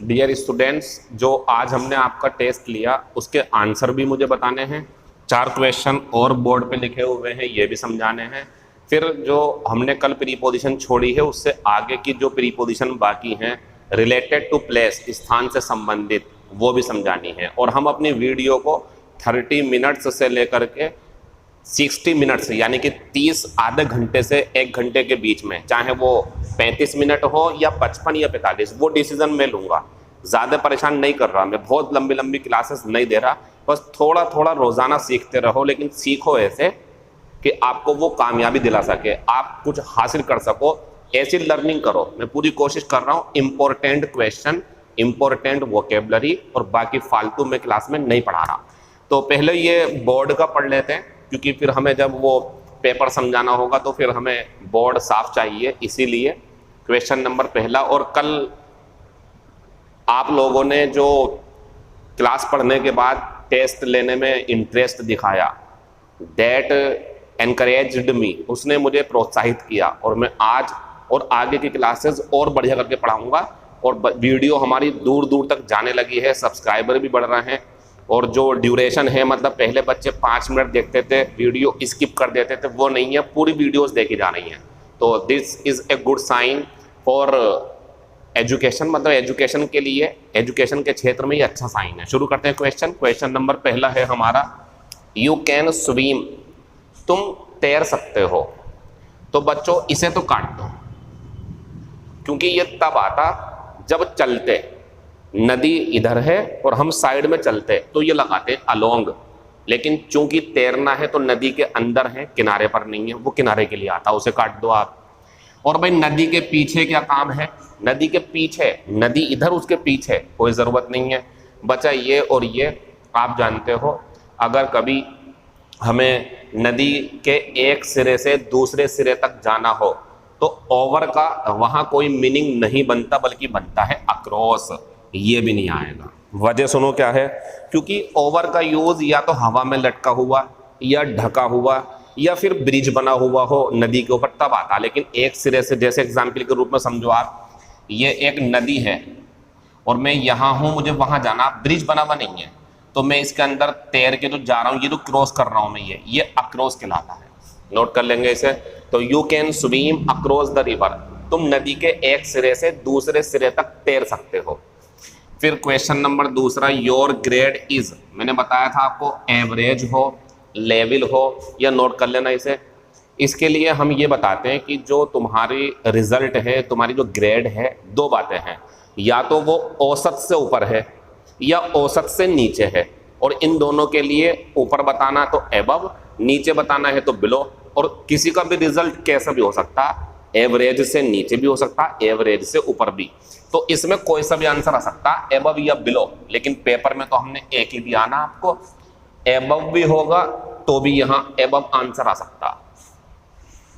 Dear students, जो आज हमने आपका टेस्ट लिया उसके आंसर भी मुझे बताने हैं। 4 क्वेश्चन और बोर्ड पे लिखे हुए हैं, ये भी समझाने हैं। फिर जो हमने कल प्रीपोजिशन छोड़ी है उससे आगे की जो प्रीपोजिशन बाकी हैं रिलेटेड टू प्लेस, स्थान से संबंधित, वो भी समझानी है। और हम अपनी वीडियो को 30 मिनट्स से लेकर के 60 मिनट्स यानी कि 30 आधे घंटे से 1 घंटे के बीच में, चाहे वो 35 मिनट हो या 55 या 45, वो डिसीजन मैं लूँगा। ज़्यादा परेशान नहीं कर रहा मैं, बहुत लंबी लंबी क्लासेस नहीं दे रहा, बस थोड़ा थोड़ा रोज़ाना सीखते रहो, लेकिन सीखो ऐसे कि आपको वो कामयाबी दिला सके, आप कुछ हासिल कर सको, ऐसी लर्निंग करो। मैं पूरी कोशिश कर रहा हूँ। इम्पोर्टेंट क्वेश्चन, इम्पोर्टेंट वोकेबलरी, और बाकी फालतू में क्लास में नहीं पढ़ा रहा। तो पहले ये बोर्ड का पढ़ लेते हैं, क्योंकि फिर हमें जब वो पेपर समझाना होगा तो फिर हमें बोर्ड साफ चाहिए। इसीलिए क्वेश्चन नंबर पहला, और कल आप लोगों ने जो क्लास पढ़ने के बाद टेस्ट लेने में इंटरेस्ट दिखाया, दैट एनकरेज्ड मी, उसने मुझे प्रोत्साहित किया, और मैं आज और आगे की क्लासेस और बढ़िया करके पढ़ाऊंगा। और वीडियो हमारी दूर दूर तक जाने लगी है, सब्सक्राइबर भी बढ़ रहे हैं, और जो ड्यूरेशन है, मतलब पहले बच्चे 5 मिनट देखते थे, वीडियो स्किप कर देते थे, वो नहीं है, पूरी वीडियोस देखी जा रही हैं। तो this is a good sign for education, मतलब एजुकेशन के लिए, एजुकेशन के क्षेत्र में ये अच्छा साइन है। शुरू करते हैं क्वेश्चन। क्वेश्चन नंबर पहला है हमारा, यू कैन स्विम, तुम तैर सकते हो। तो बच्चों इसे तो काट दो, क्योंकि ये तब आता जब चलते, नदी इधर है और हम साइड में चलते तो ये लगाते अलोंग, लेकिन चूंकि तैरना है तो नदी के अंदर है, किनारे पर नहीं है, वो किनारे के लिए आता, उसे काट दो आप। और भाई नदी के पीछे क्या काम है, नदी के पीछे, नदी इधर उसके पीछे कोई ज़रूरत नहीं है। बचा ये और ये, आप जानते हो अगर कभी हमें नदी के एक सिरे से दूसरे सिरे तक जाना हो तो ओवर का वहाँ कोई मीनिंग नहीं बनता, बल्कि बनता है अक्रॉस। ये भी नहीं आएगा। वजह सुनो क्या है, क्योंकि ओवर का यूज़ या तो हवा में लटका हुआ या ढका हुआ या फिर ब्रिज बना हुआ हो नदी के ऊपर, तब आता। लेकिन एक सिरे से, जैसे एग्जाम्पल के रूप में समझो आप, ये एक नदी है और मैं यहाँ हूँ, मुझे वहाँ जाना, ब्रिज बना हुआ नहीं है, तो मैं इसके अंदर तैर के तो जा रहा हूँ, ये तो क्रॉस कर रहा हूँ मैं, ये अक्रॉस कहलाता है। नोट कर लेंगे इसे। तो you can swim across the river, तुम नदी के एक सिरे से दूसरे सिरे तक तैर सकते हो। फिर क्वेश्चन नंबर दूसरा, योर ग्रेड इज, मैंने बताया था आपको एवरेज हो, लेवल हो, या नोट कर लेना इसे। इसके लिए हम ये बताते हैं कि जो तुम्हारी रिजल्ट है, तुम्हारी जो ग्रेड है, 2 बातें हैं, या तो वो औसत से ऊपर है या औसत से नीचे है। और इन दोनों के लिए ऊपर बताना तो एबव, नीचे बताना है तो बिलो। और किसी का भी रिजल्ट कैसा भी हो सकता है, एवरेज से नीचे भी हो सकता है, एवरेज से ऊपर भी। तो इसमें कोई सा भी आंसर आ सकता है, एबव या बिलो। लेकिन पेपर में तो हमने एक ही दिया ना आपको, एबव भी होगा तो भी यहाँ एबव आंसर आ सकता।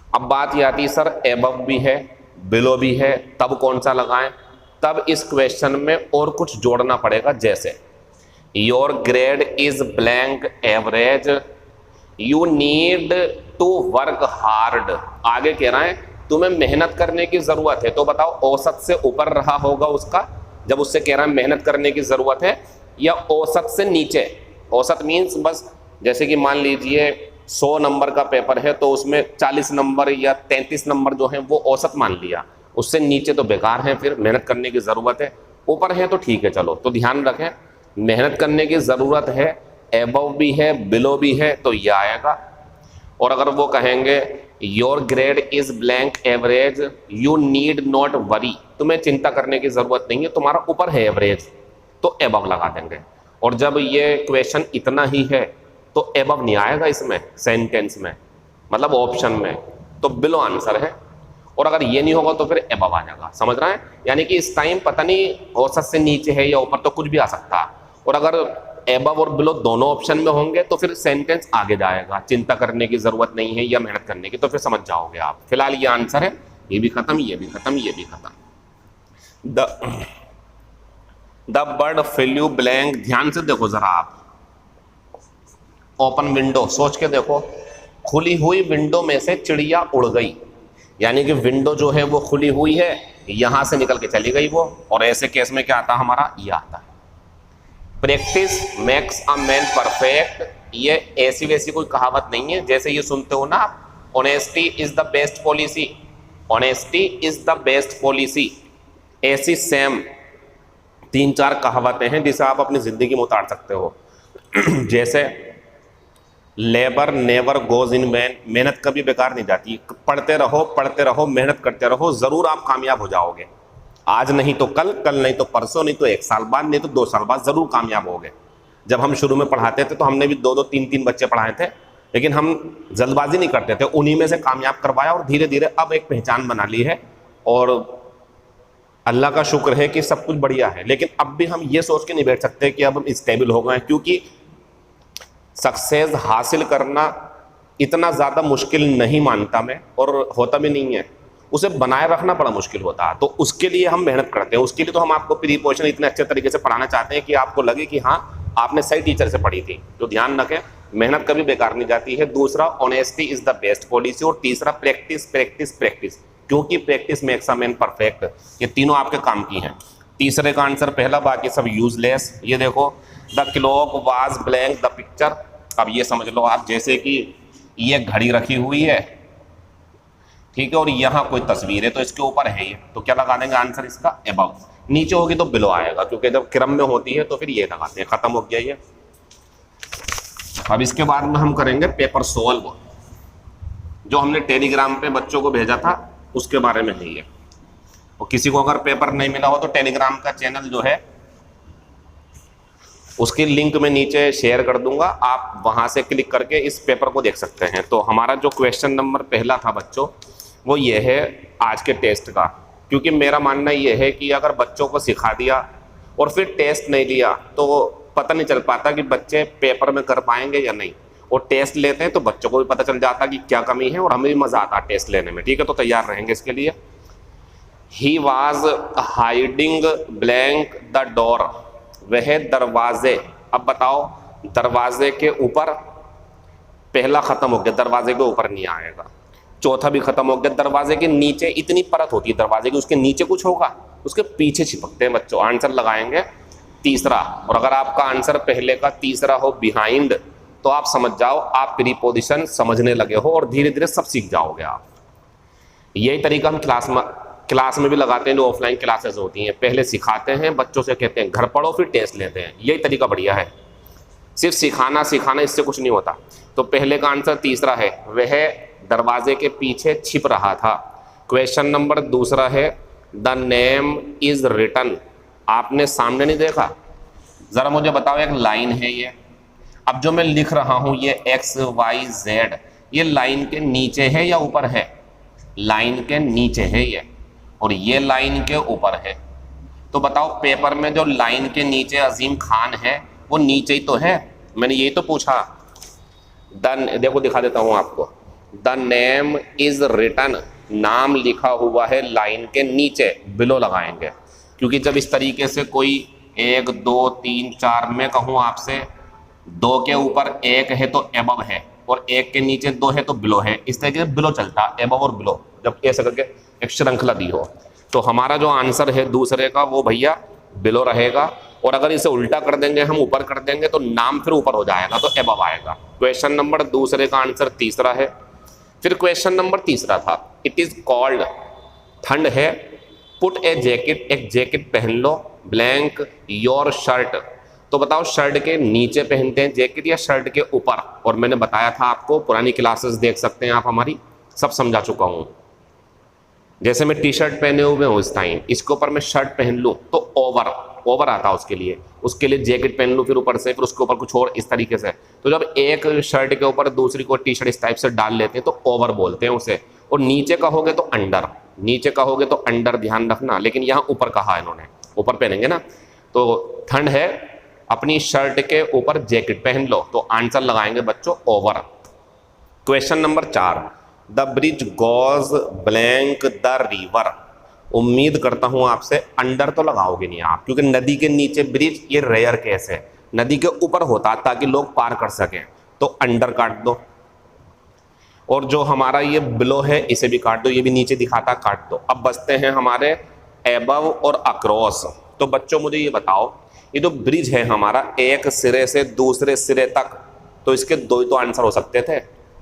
अब बात ये आती, सर एबव भी है बिलो भी है, तब कौन सा लगाएं? तब इस क्वेश्चन में और कुछ जोड़ना पड़ेगा, जैसे your grade is blank average, you need to work hard. आगे कह रहा है तुम्हें मेहनत करने की जरूरत है, तो बताओ औसत से ऊपर रहा होगा उसका, जब उससे कह रहा है मेहनत करने की जरूरत है, या औसत से नीचे। औसत मीन्स बस, जैसे कि मान लीजिए 100 नंबर का पेपर है तो उसमें 40 नंबर या 33 नंबर जो है वो औसत मान लिया, उससे नीचे तो बेकार है, फिर मेहनत करने की ज़रूरत है। ऊपर है तो ठीक है, चलो। तो ध्यान रखें, मेहनत करने की ज़रूरत है, एबव भी है बिलो भी है, तो ये आएगा। और अगर वो कहेंगे your grade is blank average, you need not worry, तुम्हें चिंता करने की ज़रूरत नहीं है, तुम्हारा ऊपर है एवरेज, तो एबव लगा देंगे। और जब ये क्वेश्चन इतना ही है तो एबव नहीं आएगा इसमें, सेंटेंस में, मतलब ऑप्शन में, तो बिलो आंसर है। और अगर ये नहीं होगा तो फिर एबव आ जाएगा। समझ रहे हैं? यानी कि इस टाइम पता नहीं औसत से नीचे है या ऊपर, तो कुछ भी आ सकता है। और अगर एबव और बिलो दोनों ऑप्शन में होंगे तो फिर सेंटेंस आगे जाएगा, चिंता करने की जरूरत नहीं है या मेहनत करने की, तो फिर समझ जाओगे आप। फिलहाल ये आंसर है, ये भी खत्म, ये भी खत्म, ये भी खत्म। द बर्ड फिल्यू ब्लैंक, ध्यान से देखो जरा आप, ओपन विंडो, सोच के देखो, खुली हुई विंडो में से चिड़िया उड़ गई, यानी कि विंडो जो है वो खुली हुई है यहां से निकल के चली गई वो, और ऐसे केस में क्या आता है हमारा, ये आता है। Practice makes a man perfect, ये ऐसी वैसी कोई कहावत नहीं है। जैसे ये सुनते हो ना आप, honesty is the best policy, honesty is the best policy, ऐसी सेम 3-4 कहावतें हैं जिसे आप अपनी जिंदगी में उतार सकते हो। जैसे labour never goes in vain, मेहनत कभी बेकार नहीं जाती, पढ़ते रहो, मेहनत करते रहो, जरूर आप कामयाब हो जाओगे। आज नहीं तो कल, कल नहीं तो परसों, नहीं तो 1 साल बाद, नहीं तो 2 साल बाद जरूर कामयाब होगे। जब हम शुरू में पढ़ाते थे तो हमने भी 2-2, 3-3 बच्चे पढ़ाए थे, लेकिन हम जल्दबाजी नहीं करते थे, उन्हीं में से कामयाब करवाया और धीरे धीरे अब एक पहचान बना ली है। और अल्लाह का शुक्र है कि सब कुछ बढ़िया है। लेकिन अब भी हम ये सोच के नहीं बैठ सकते कि अब हम स्टेबल हो गए, क्योंकि सक्सेस हासिल करना इतना ज़्यादा मुश्किल नहीं मानता मैं, और होता भी नहीं है। उसे बनाए रखना बड़ा मुश्किल होता है, तो उसके लिए हम मेहनत करते हैं। उसके लिए तो हम आपको प्री पोजीशन इतने अच्छे तरीके से पढ़ाना चाहते हैं कि आपको लगे कि हाँ आपने सही टीचर से पढ़ी थी। तो ध्यान रखें, मेहनत कभी बेकार नहीं जाती है। दूसरा, honesty is the best policy, और तीसरा, प्रैक्टिस प्रैक्टिस प्रैक्टिस, क्योंकि practice makes a man perfect. ये तीनों आपके काम की हैं। तीसरे का आंसर पहला, बाकी सब यूजलेस। ये देखो, the clock was blank the picture. अब ये समझ लो आप, जैसे कि ये घड़ी रखी हुई है, ठीक है, और यहाँ कोई तस्वीर है, तो इसके ऊपर है ये, तो क्या लगा देंगे आंसर इसका, अबव। नीचे होगी तो बिलो आएगा, क्योंकि जब क्रम में होती है तो फिर ये लगाते हैं। खत्म हो गया ये। अब इसके बाद में हम करेंगे पेपर सोल्व, जो हमने टेलीग्राम पे बच्चों को भेजा था उसके बारे में है ये। और किसी को अगर पेपर नहीं मिला हो तो टेलीग्राम का चैनल जो है उसकी लिंक मैं नीचे शेयर कर दूंगा, आप वहां से क्लिक करके इस पेपर को देख सकते हैं। तो हमारा जो क्वेश्चन नंबर पहला था बच्चों, वो ये है आज के टेस्ट का। क्योंकि मेरा मानना ये है कि अगर बच्चों को सिखा दिया और फिर टेस्ट नहीं लिया तो पता नहीं चल पाता कि बच्चे पेपर में कर पाएंगे या नहीं। और टेस्ट लेते हैं तो बच्चों को भी पता चल जाता कि क्या कमी है, और हमें भी मजा आता है टेस्ट लेने में। ठीक है, तो तैयार रहेंगे इसके लिए। He was hiding blank the door, वह दरवाजे। अब बताओ, दरवाजे के ऊपर, पहला खत्म हो गया, दरवाजे के ऊपर नहीं आएगा। चौथा भी खत्म हो गया, दरवाजे के नीचे इतनी परत होती है दरवाजे की, उसके नीचे कुछ होगा, उसके पीछे चिपकते हैं बच्चों। आंसर लगाएंगे तीसरा। और अगर आपका आंसर पहले का तीसरा हो बिहाइंड, तो आप समझ जाओ आप प्रीपोजिशन समझने लगे हो और धीरे धीरे सब सीख जाओगे आप। यही तरीका हम क्लास में भी लगाते हैं। जो ऑफलाइन क्लासेस होती हैं, पहले सिखाते हैं, बच्चों से कहते हैं घर पढ़ो, फिर टेस्ट लेते हैं। यही तरीका बढ़िया है। सिर्फ सिखाना इससे कुछ नहीं होता। तो पहले का आंसर तीसरा है, वह दरवाजे के पीछे छिप रहा था। क्वेश्चन नंबर दूसरा है, द नेम इज रिटन। आपने सामने नहीं देखा, जरा मुझे बताओ, एक लाइन है ये। अब जो मैं लिख रहा हूं ये XYZ, ये लाइन के नीचे है या ऊपर है? लाइन के नीचे है ये, और ये लाइन के ऊपर है। तो बताओ, पेपर में जो लाइन के नीचे अजीम खान है वो नीचे ही तो है। मैंने यही तो पूछा। देखो दिखा देता हूं आपको। द नेम इज रिटन, नाम लिखा हुआ है लाइन के नीचे, बिलो लगाएंगे। क्योंकि जब इस तरीके से कोई 1 2 3 4, मैं कहूँ आपसे 2 के ऊपर 1 है तो एबव है, और 1 के नीचे 2 है तो बिलो है। इस तरीके से बिलो चलता, एबव और बिलो, जब ऐसे करके एक श्रृंखला दी हो। तो हमारा जो आंसर है दूसरे का, वो भैया बिलो रहेगा। और अगर इसे उल्टा कर देंगे, हम ऊपर कर देंगे, तो नाम फिर ऊपर हो जाएगा, तो एबव आएगा। क्वेश्चन नंबर दूसरे का आंसर तीसरा है। फिर क्वेश्चन नंबर तीसरा था, इट इज कॉल्ड, ठंड है, पुट ए जैकेट, एक जैकेट पहन लो, ब्लैंक योर शर्ट। तो बताओ, शर्ट के नीचे पहनते हैं जैकेट या शर्ट के ऊपर? और मैंने बताया था आपको, पुरानी क्लासेस देख सकते हैं आप हमारी, सब समझा चुका हूं। जैसे मैं टी शर्ट पहने हुए हूँ इस टाइम, इसके ऊपर मैं शर्ट पहन लूँ तो ओवर आता है उसके लिए जैकेट पहन लूँ, फिर ऊपर से, फिर उसके ऊपर कुछ और, इस तरीके से। तो जब एक शर्ट के ऊपर दूसरी को टी शर्ट इस टाइप से डाल लेते हैं तो ओवर बोलते हैं उसे। और नीचे कहोगे तो अंडर, नीचे कहोगे तो अंडर, ध्यान रखना। लेकिन यहाँ ऊपर कहा इन्होंने, ऊपर पहनेंगे ना। तो ठंड है, अपनी शर्ट के ऊपर जैकेट पहन लो, तो आंसर लगाएंगे बच्चों over. Question number 4, the bridge goes blank the river. उम्मीद करता हूं आपसे अंडर तो लगाओगे नहीं आप, क्योंकि नदी के नीचे ब्रिज, ये रेयर केस है। नदी के ऊपर होता ताकि लोग पार कर सकें, तो अंडर काट दो। और जो हमारा ये बिलो है इसे भी काट दो, ये भी नीचे दिखाता, काट दो। अब बचते हैं हमारे एबव और अक्रॉस। तो बच्चों मुझे ये बताओ, ये जो ब्रिज है हमारा एक सिरे से दूसरे सिरे तक, तो इसके दो ही तो आंसर हो सकते थे।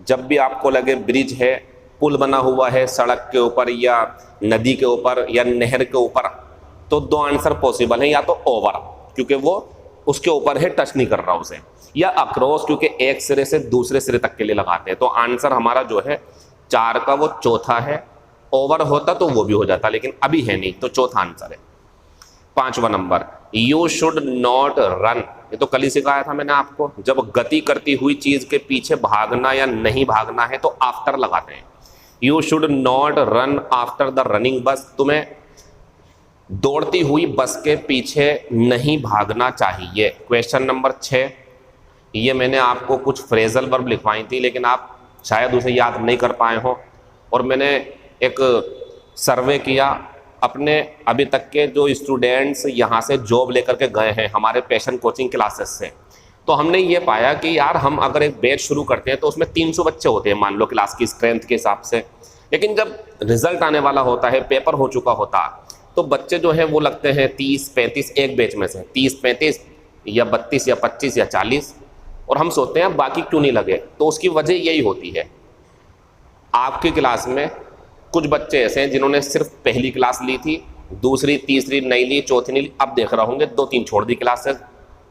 जब भी आपको लगे ब्रिज है, पुल बना हुआ है सड़क के ऊपर या नदी के ऊपर या नहर के ऊपर, तो दो आंसर पॉसिबल है, या तो ओवर क्योंकि वो उसके ऊपर है, टच नहीं कर रहा उसे, या अक्रॉस क्योंकि एक सिरे से दूसरे सिरे तक के लिए लगाते हैं। तो आंसर हमारा जो है 4 का वो चौथा है। ओवर होता तो वो भी हो जाता, लेकिन अभी है नहीं, तो चौथा आंसर है। 5वां number, you should not run. ये तो कल ही सिखाया था मैंने आपको, जब गति करती हुई चीज के पीछे भागना या नहीं भागना है तो आफ्टर लगाते हैं। You should not run after the running बस। तुम्हें दौड़ती हुई बस के पीछे नहीं भागना चाहिए। क्वेश्चन नंबर 6, ये मैंने आपको कुछ फ्रेजल वर्ब लिखवाई थी, लेकिन आप शायद उसे याद नहीं कर पाए हो। और मैंने एक सर्वे किया अपने अभी तक के जो स्टूडेंट्स यहाँ से जॉब लेकर के गए हैं हमारे पैशन कोचिंग क्लासेस से, तो हमने ये पाया कि यार हम अगर एक बैच शुरू करते हैं तो उसमें 300 बच्चे होते हैं मान लो क्लास की स्ट्रेंथ के हिसाब से, लेकिन जब रिजल्ट आने वाला होता है, पेपर हो चुका होता, तो बच्चे जो है वो लगते हैं 30-35 एक बैच में से, 30-35 या 32 या 25 या 40, और हम सोचते हैं बाकी क्यों नहीं लगे। तो उसकी वजह यही होती है, आपकी क्लास में कुछ बच्चे ऐसे हैं जिन्होंने सिर्फ पहली क्लास ली थी, दूसरी तीसरी नहीं ली, चौथी नहीं ली, अब देख रहा होंगे 2-3 छोड़ दी क्लासेस।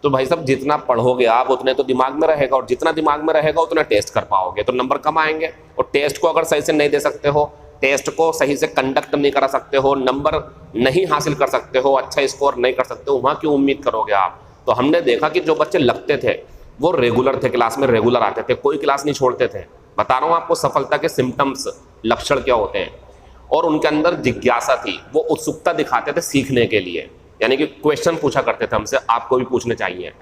तो भाई साहब जितना पढ़ोगे आप उतने तो दिमाग में रहेगा, और जितना दिमाग में रहेगा उतना टेस्ट कर पाओगे, तो नंबर कम आएंगे। और टेस्ट को अगर सही से नहीं दे सकते हो, टेस्ट को सही से कंडक्ट नहीं करा सकते हो, नंबर नहीं हासिल कर सकते हो, अच्छा स्कोर नहीं कर सकते हो, वहाँ क्यों उम्मीद करोगे आप। तो हमने देखा कि जो बच्चे लगते थे वो रेगुलर थे, क्लास में रेगुलर आते थे, कोई क्लास नहीं छोड़ते थे। बता रहा हूँ आपको सफलता के सिम्टम्स, लक्षण क्या होते हैं। और उनके अंदर जिज्ञासा थी, वो उत्सुकता दिखाते थे सीखने के लिए, यानी कि क्वेश्चन पूछा करते थे हमसे, आपको भी पूछने चाहिए।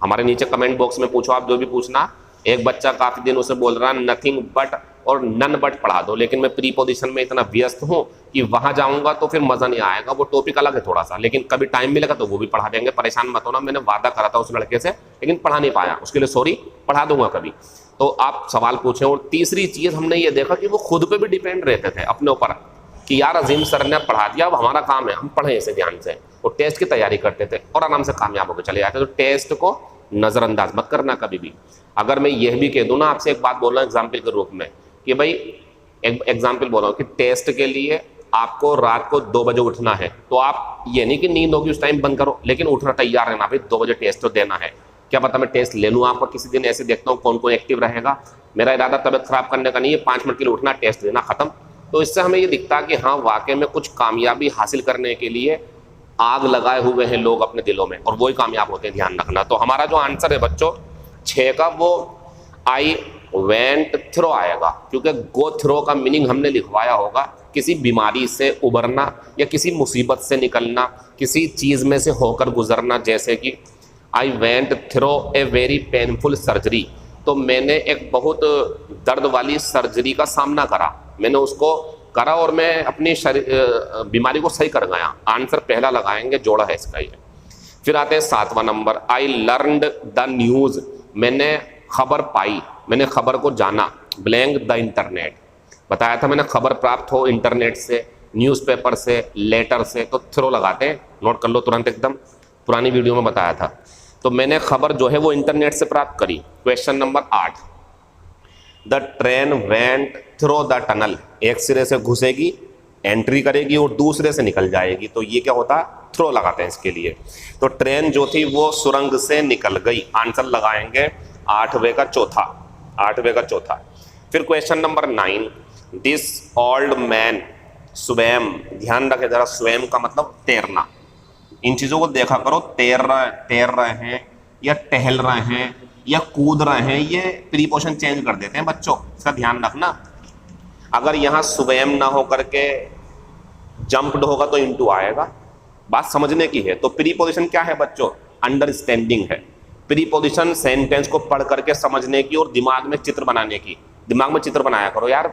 हमारे नीचे कमेंट बॉक्स में पूछो, आप जो भी पूछना। एक बच्चा काफी दिनों से बोल रहा है नथिंग बट और नन बट पढ़ा दो, लेकिन मैं प्रीपोजिशन में इतना व्यस्त हूँ कि वहां जाऊंगा तो फिर मजा नहीं आएगा, वो टॉपिक अलग है थोड़ा सा, लेकिन कभी टाइम मिलेगा तो वो भी पढ़ा देंगे, परेशान मत होना। मैंने वादा करा था उस लड़के से, लेकिन पढ़ा नहीं पाया, उसके लिए सॉरी, पढ़ा दूंगा कभी। तो आप सवाल पूछें। और तीसरी चीज हमने ये देखा कि वो खुद पे भी डिपेंड रहते थे अपने ऊपर, कि यार अजीम सर ने पढ़ा दिया, अब हमारा काम है हम पढ़ें इसे ध्यान से, और टेस्ट की तैयारी करते थे और आराम से कामयाब होकर चले जाते। तो टेस्ट को नजरअंदाज मत करना कभी भी। अगर मैं यह भी कह दूं ना, आपसे एक बात बोल रहा हूं एग्जाम्पल के रूप में, कि भाई एक एग्जाम्पल बोल रहा हूं कि टेस्ट के लिए आपको रात को 2 बजे उठना है, तो आप ये नहीं कि नींद होगी उस टाइम बंद करो, लेकिन उठना तैयार रहना, भाई 2 बजे टेस्ट तो देना है। क्या पता मैं टेस्ट ले लूँ आपका किसी दिन, ऐसे देखता हूँ कौन कौन एक्टिव रहेगा। मेरा इरादा तबियत खराब करने का नहीं है, 5 मिनट के लिए उठना, टेस्ट देना, खत्म। तो इससे हमें ये दिखता है कि हाँ वाकई में कुछ कामयाबी हासिल करने के लिए आग लगाए हुए हैं लोग अपने दिलों में, और वही कामयाब होते हैं, ध्यान रखना। तो हमारा जो आंसर है बच्चों 6 का, वो आई वेंट थ्रो आएगा, क्योंकि गो थ्रो का मीनिंग हमने लिखवाया होगा किसी बीमारी से उबरना या किसी मुसीबत से निकलना, किसी चीज में से होकर गुजरना। जैसे कि I went through a very painful surgery, तो मैंने एक बहुत दर्द वाली सर्जरी का सामना करा, मैंने उसको करा और मैं अपनी बीमारी को सही कर गया। आंसर पहला लगाएंगे, जोड़ा है इसका ये। फिर आते हैं 7वां number, I learned the news, मैंने खबर पाई, मैंने खबर को जाना, ब्लैंक द इंटरनेट, बताया था मैंने खबर प्राप्त हो इंटरनेट से, न्यूज़पेपर से, लेटर से, तो थ्रो लगाते हैं, नोट कर लो तुरंत, एकदम पुरानी वीडियो में बताया था। तो मैंने खबर जो है वो इंटरनेट से प्राप्त करी। Question number 8, the train went through the tunnel, एक सिरे से घुसेगी एंट्री करेगी और दूसरे से निकल जाएगी, तो ये क्या होता है, थ्रो लगाते हैं इसके लिए। तो ट्रेन जो थी वो सुरंग से निकल गई, आंसर लगाएंगे 8वें का चौथा। फिर question number 9, this old man स्वयं, ध्यान रखें जरा, स्वयं का मतलब तैरना। इन चीजों को देखा करो, तैर रहे हैं या टहल रहे हैं या कूद रहे हैं, ये प्रीपोजिशन चेंज कर देते हैं बच्चों, इसका ध्यान रखना। अगर यहाँ स्वयं ना हो करके जंप्ड होगा तो इनटू आएगा, बात समझने की है। तो प्रीपोजिशन क्या है बच्चों, अंडरस्टैंडिंग है। प्रीपोजिशन सेंटेंस को पढ़ करके समझने की और दिमाग में चित्र बनाने की। दिमाग में चित्र बनाया करो यार,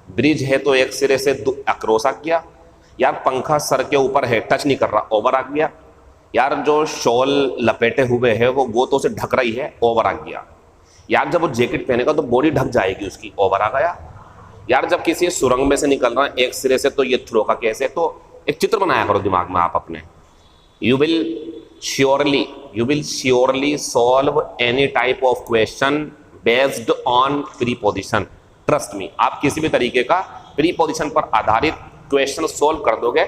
ब्रिज है तो एक सिरे से अक्रॉस आ गया, यार पंखा सर के ऊपर है टच नहीं कर रहा, ओवर आ गया, यार जो शॉल लपेटे हुए है वो तो उसे ढक रही है, ओवर आ गया, यार जब वो जैकेट पहनेगा तो बॉडी ढक जाएगी उसकी, ओवर आ गया, यार जब किसी सुरंग में से निकल रहा है एक सिरे से तो ये थ्रो का केस है। तो एक चित्र बनाया करो दिमाग में आप अपने। You will surely solve any type of question based on preposition, trust me. आप किसी भी तरीके का प्रीपोजिशन पर आधारित क्वेश्चन सोल्व कर दोगे।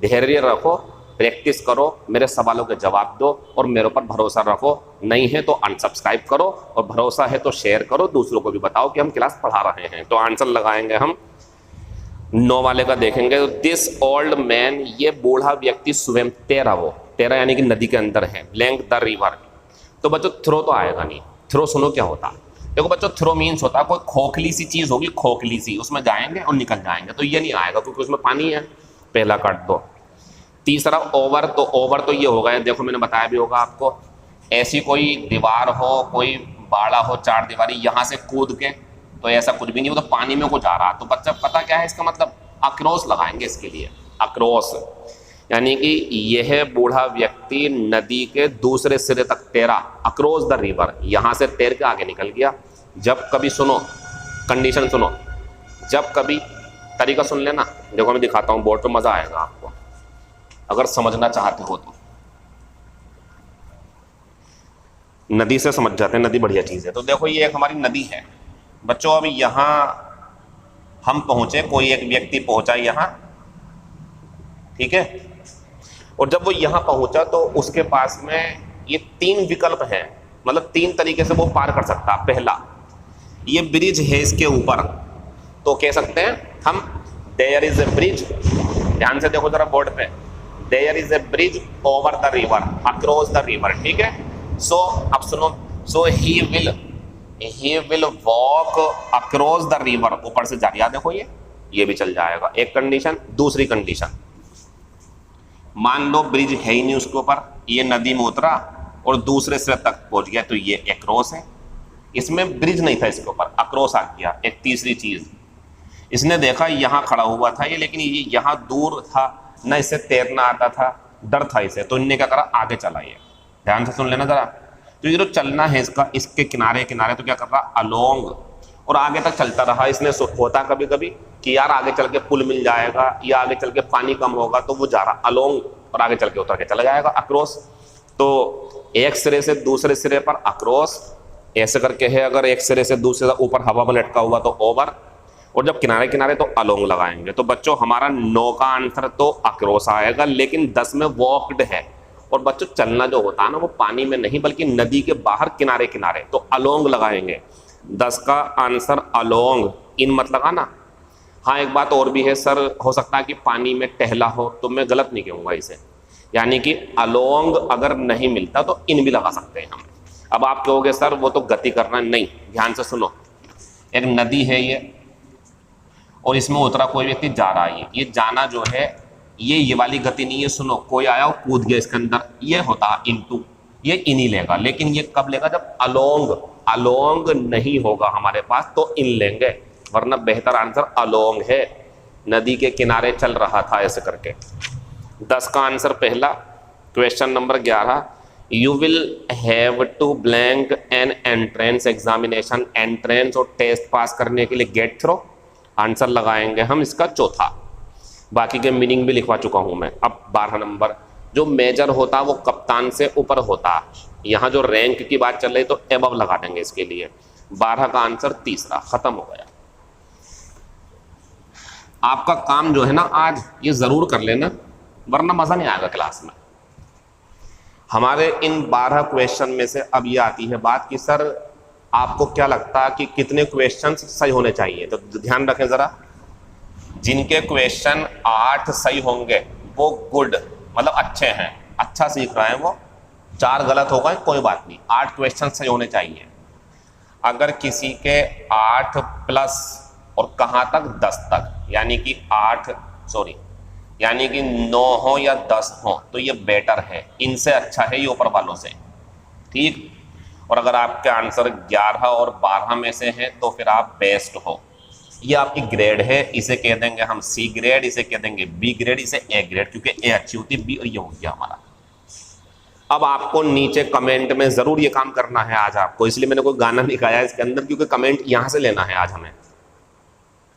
धैर्य रखो, प्रैक्टिस करो, मेरे सवालों के जवाब दो और मेरे ऊपर भरोसा रखो। नहीं है तो अनसब्सक्राइब करो और भरोसा है तो शेयर करो, दूसरों को भी बताओ कि हम क्लास पढ़ा रहे हैं। तो आंसर लगाएंगे हम 9 वाले का देखेंगे। दिस ओल्ड मैन, ये बूढ़ा व्यक्ति स्वयं तेरा यानी कि नदी के अंदर है, ब्लैंक द रिवर। तो बच्चों थ्रो तो आएगा नहीं। थ्रो सुनो क्या होता है। देखो बच्चों थ्रो मीन्स होता है कोई खोखली सी चीज होगी, खोखली सी, उसमें जाएंगे और निकल जाएंगे। तो ये नहीं आएगा क्योंकि उसमें पानी है, पहला काट दो। तीसरा ओवर, तो ओवर तो ये होगा, देखो मैंने बताया भी होगा आपको, ऐसी कोई दीवार हो, कोई बाड़ा हो, 4 दीवारी, यहाँ से कूद के, तो ऐसा कुछ भी नहीं हो, तो पानी में कुछ आ रहा। तो बच्चा पता क्या है इसका मतलब, अक्रॉस लगाएंगे इसके लिए, अक्रॉस यानी कि यह बूढ़ा व्यक्ति नदी के दूसरे सिरे तक तैरा, अक्रॉस द रिवर, यहाँ से तैर के आगे निकल गया। जब कभी सुनो कंडीशन सुनो, जब कभी तरीका सुन लेना, देखो मैं दिखाता हूँ बोर्ड पे, मजा आएगा आपको अगर समझना चाहते हो तो। नदी से समझ जाते हैं, नदी बढ़िया चीज है। तो देखो ये एक हमारी नदी है बच्चों। अब यहां हम पहुंचे, कोई एक व्यक्ति पहुंचा यहां, ठीक है, और जब वो यहां पहुंचा तो उसके पास में ये 3 विकल्प हैं, मतलब 3 तरीके से वो पार कर सकता। पहला, ये ब्रिज है इसके ऊपर, तो कह सकते हैं हम देयर इज ए ब्रिज, ध्यान से देखो जरा बोर्ड पे, there is a bridge over the river, across the river, ठीक है। सो अब सुनो, so he will walk across the river, ऊपर से जा रहा, देखो ये भी चल जाएगा, एक कंडीशन। दूसरी कंडीशन, मान लो ब्रिज है ही नहीं उसके ऊपर, ये नदी में उतरा और दूसरे सिरे तक पहुंच गया, तो ये अक्रॉस है। इसमें ब्रिज नहीं था इसके ऊपर, अक्रॉस आ गया। एक तीसरी चीज, इसने देखा यहाँ खड़ा हुआ था ये, लेकिन ये यहाँ दूर था, न इसे तैरना आता था, डर था इसे, तो इनने क्या करा, आगे चला। ये ध्यान से सुन लेना जरा। तो ये जो चलना है इसका, इसके किनारे किनारे, तो क्या कर रहा, अलोंग, और आगे तक चलता रहा। इसने होता कभी कभी कि यार आगे चल के पुल मिल जाएगा या आगे चल के पानी कम होगा, तो वो जा रहा अलोंग और आगे चल के उतर के चला जाएगा, अक्रॉस। तो एक सिरे से दूसरे सिरे पर अक्रॉस, ऐसे करके है। अगर एक सिरे से दूसरे ऊपर हवा में लटका हुआ तो ओवर, और जब किनारे किनारे तो अलोंग लगाएंगे। तो बच्चों हमारा 9 का आंसर तो अक्रॉस आएगा, लेकिन 10 में वॉक्ड है। और बच्चों चलना जो होता है ना, वो पानी में नहीं बल्कि नदी के बाहर किनारे किनारे, तो अलोंग लगाएंगे। 10 का आंसर अलोंग, इन मत लगाना। हाँ एक बात और भी है सर, हो सकता है कि पानी में टहला हो, तो मैं गलत नहीं कहूँगा इसे, यानी कि अलोंग अगर नहीं मिलता तो इन भी लगा सकते हैं हम। अब आप कहोगे सर वो तो गति करना, नहीं, ध्यान से सुनो। एक नदी है ये, और इसमें उतरा कोई व्यक्ति जा रहा है, ये जाना जो है ये वाली गति नहीं है। सुनो, कोई आया और कूद गया इसके अंदर, ये होता इनटू, ये इन ही लेगा। लेकिन ये कब लेगा, जब अलोंग नहीं होगा हमारे पास तो इन लेंगे, वरना बेहतर आंसर अलोंग है, नदी के किनारे चल रहा था ऐसे करके। 10 का आंसर पहला। Question number 11, you will have to blank an entrance examination, entrance और टेस्ट पास करने के लिए गेट थ्रो, आंसर लगाएंगे हम इसका चौथा। बाकी के मीनिंग भी लिखवा चुका हूं मैं। अब 12 नंबर, जो मेजर होता वो कप्तान से ऊपर होता, यहाँ जो रैंक की बात चल रही तो एबव लगा देंगे इसके लिए। 12 का आंसर तीसरा, खत्म हो गया। आपका काम जो है ना आज ये जरूर कर लेना, वरना मजा नहीं आएगा क्लास में। हमारे इन 12 क्वेश्चन में से अब ये आती है बात कि सर आपको क्या लगता है कि कितने क्वेश्चंस सही होने चाहिए। तो ध्यान रखें जरा, जिनके क्वेश्चन 8 सही होंगे वो गुड, मतलब अच्छे हैं, अच्छा सीख रहे हैं वो। 4 गलत हो गए कोई बात नहीं, 8 क्वेश्चन सही होने चाहिए। अगर किसी के 8 प्लस और कहाँ तक 10 तक, यानी कि 9 हो या 10 हो तो ये बेटर है, इनसे अच्छा है ये ऊपर वालों से, ठीक। और अगर आपके आंसर 11 और 12 में से हैं तो फिर आप बेस्ट हो। ये आपकी ग्रेड है, इसे कह देंगे हम सी ग्रेड, इसे कह देंगे बी ग्रेड, इसे ए ग्रेड, क्योंकि ए अच्छी होती है, बी और ये हो गया हमारा। अब आपको नीचे कमेंट में जरूर ये काम करना है आज आपको, इसलिए मैंने कोई गाना नहीं गाया इसके अंदर, क्योंकि कमेंट यहां से लेना है आज हमें।